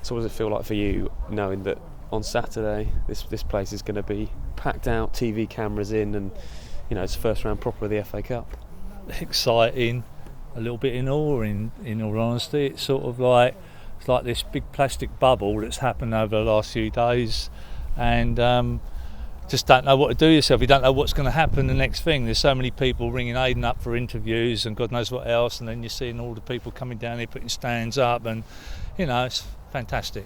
So what does it feel like for you, knowing that on Saturday this place is going to be packed out, TV cameras in, and it's first round proper of the FA Cup? Exciting, a little bit in awe. In all honesty, it's sort of like this big plastic bubble that's happened over the last few days, and just don't know what to do yourself. You don't know what's going to happen the next thing. There's so many people ringing Aidan up for interviews and God knows what else, and then you're seeing all the people coming down here putting stands up, and it's fantastic.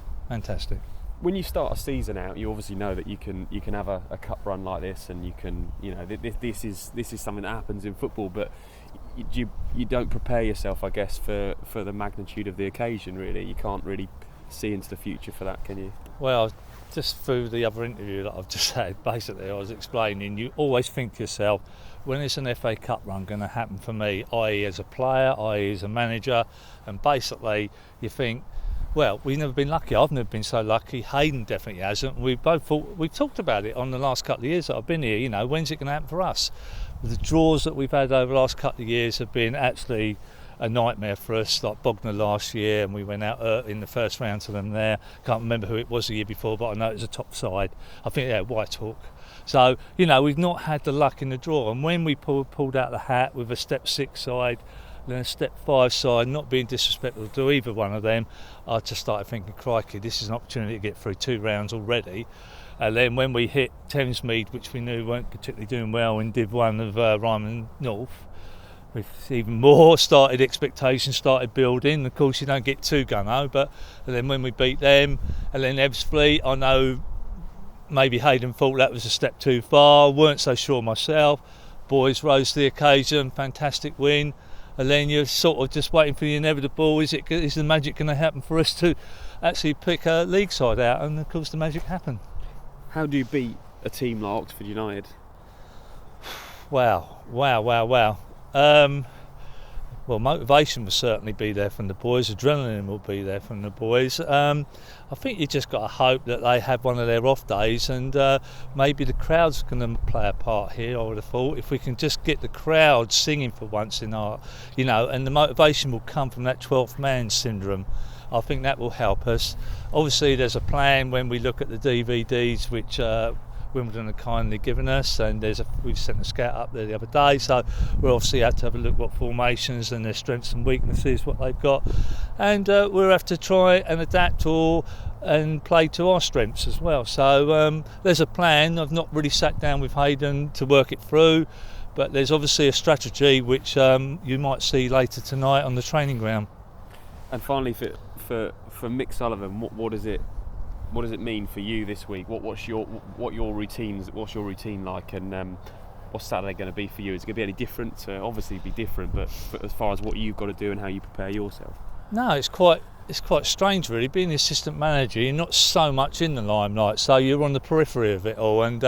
When you start a season out, you obviously know that you can have a cup run like this, and you can this is something that happens in football, but you don't prepare yourself, I guess, for the magnitude of the occasion. Really, you can't really see into the future for that, can you? Well, just through the other interview that I've just had, basically I was explaining, you always think to yourself, when is an FA Cup run going to happen for me, i.e. as a player, i.e. as a manager, and basically you think, well, we've never been lucky. I've never been so lucky. Hayden definitely hasn't. We've talked about it on the last couple of years that I've been here. When's it going to happen for us? The draws that we've had over the last couple of years have been actually a nightmare for us, like Bognor last year, and we went out in the first round to them there. Can't remember who it was the year before, but I know it was a top side. I think, Whitehawk. So, we've not had the luck in the draw. And when we pulled out the hat with a step 6 side, then a step 5 side, not being disrespectful to either one of them, I just started thinking, crikey, this is an opportunity to get through 2 rounds already. And then when we hit Thamesmead, which we knew weren't particularly doing well in Div 1 of Ryman North, with even more expectations started building. Of course, you don't get too gung-ho, but then when we beat them, and then Ebbsfleet, I know maybe Hayden thought that was a step too far, weren't so sure myself. Boys rose to the occasion, fantastic win. And then you're sort of just waiting for the inevitable. Is the magic going to happen for us to actually pick a league side out? And of course the magic happened. How do you beat a team like Oxford United? Wow. Well, motivation will certainly be there from the boys. Adrenaline will be there from the boys. I think you just got to hope that they have one of their off days, and maybe the crowd's going to play a part here. I would have thought, if we can just get the crowd singing for once in our, and the motivation will come from that 12th man syndrome. I think that will help us. Obviously, there's a plan when we look at the DVDs, which Wimbledon have kindly given us, and we've sent a scout up there the other day, so we'll obviously have to have a look what formations and their strengths and weaknesses, what they've got, and we'll have to try and adapt and play to our strengths as well. So there's a plan. I've not really sat down with Hayden to work it through, but there's obviously a strategy which you might see later tonight on the training ground. And finally, for Mick Sullivan, what does it mean for you this week? What's your routine like, and what's Saturday going to be for you? Is it going to be any different? Obviously be different, but as far as what you've got to do and how you prepare yourself? No, it's quite strange really. Being the assistant manager, you're not so much in the limelight, so you're on the periphery of it all, and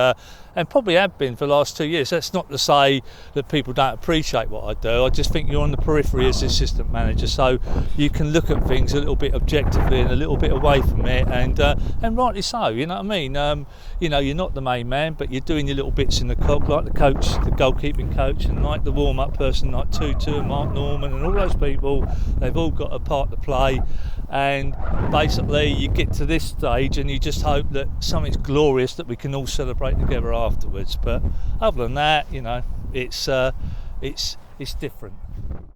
probably have been for the last 2 years. That's not to say that people don't appreciate what I do. I just think you're on the periphery as the assistant manager, so you can look at things a little bit objectively and a little bit away from it, and rightly so. You know what I mean? You're not the main man, but you're doing your little bits in the cog, like the coach, the goalkeeping coach, and like the warm-up person, like Tutu and Mark Norman, and all those people. They've all got a part to play. And basically you get to this stage and you just hope that something's glorious that we can all celebrate together afterwards. But other than that, it's different.